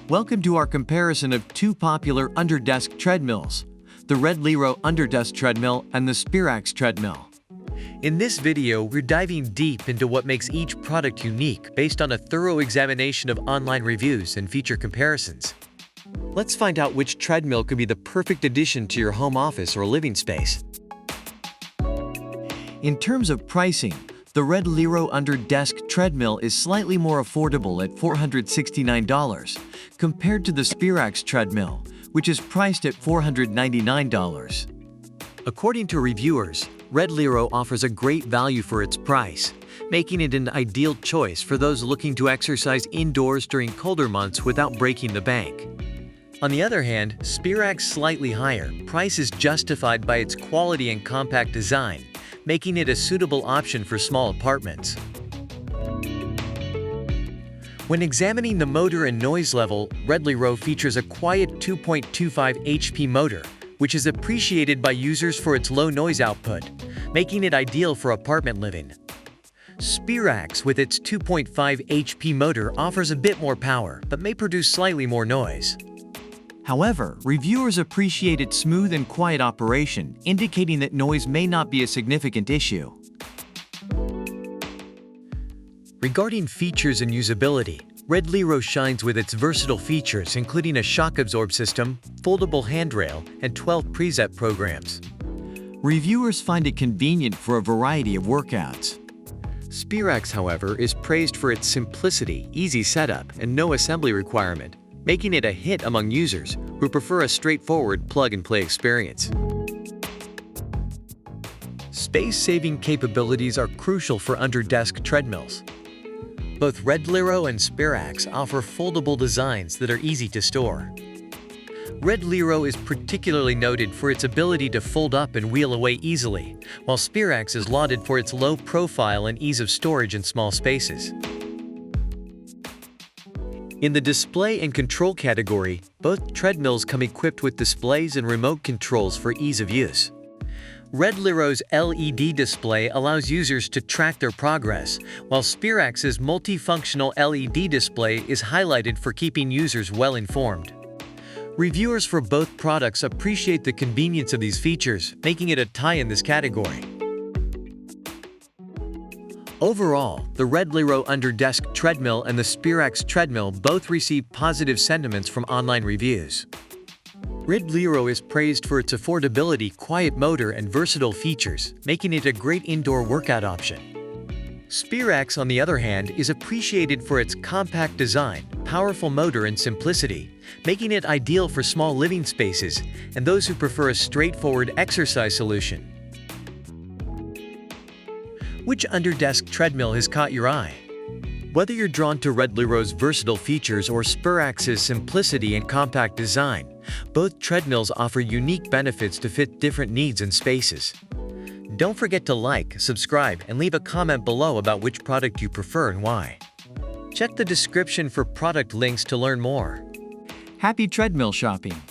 Welcome to our comparison of two popular under-desk treadmills, the Redliro under-desk treadmill and the Sperax treadmill. In this video, we're diving deep into what makes each product unique based on a thorough examination of online reviews and feature comparisons. Let's find out which treadmill could be the perfect addition to your home office or living space. In terms of pricing, the Redliro under-desk treadmill is slightly more affordable at $469 compared to the Sperax treadmill, which is priced at $499. According to reviewers, Redliro offers a great value for its price, making it an ideal choice for those looking to exercise indoors during colder months without breaking the bank. On the other hand, Sperax's slightly higher price is justified by its quality and compact design, making it a suitable option for small apartments. When examining the motor and noise level, Redliro features a quiet 2.25 HP motor, which is appreciated by users for its low noise output, making it ideal for apartment living. Sperax, with its 2.5 HP motor, offers a bit more power, but may produce slightly more noise. However, reviewers appreciate its smooth and quiet operation, indicating that noise may not be a significant issue. Regarding features and usability, Redliro shines with its versatile features including a shock-absorb system, foldable handrail, and 12 preset programs. Reviewers find it convenient for a variety of workouts. Sperax, however, is praised for its simplicity, easy setup, and no assembly requirement, making it a hit among users who prefer a straightforward plug-and-play experience. Space-saving capabilities are crucial for under-desk treadmills. Both Redliro and Sperax offer foldable designs that are easy to store. Redliro is particularly noted for its ability to fold up and wheel away easily, while Sperax is lauded for its low profile and ease of storage in small spaces. In the display and control category, both treadmills come equipped with displays and remote controls for ease of use. Redliro's LED display allows users to track their progress, while Sperax's multifunctional LED display is highlighted for keeping users well informed. Reviewers for both products appreciate the convenience of these features, making it a tie in this category. Overall, the Redliro under-desk treadmill and the Sperax treadmill both received positive sentiments from online reviews. Redliro is praised for its affordability, quiet motor, and versatile features, making it a great indoor workout option. Sperax, on the other hand, is appreciated for its compact design, powerful motor, and simplicity, making it ideal for small living spaces and those who prefer a straightforward exercise solution. Which under-desk treadmill has caught your eye? Whether you're drawn to Redliro's versatile features or Sperax's simplicity and compact design, both treadmills offer unique benefits to fit different needs and spaces. Don't forget to like, subscribe, and leave a comment below about which product you prefer and why. Check the description for product links to learn more. Happy treadmill shopping!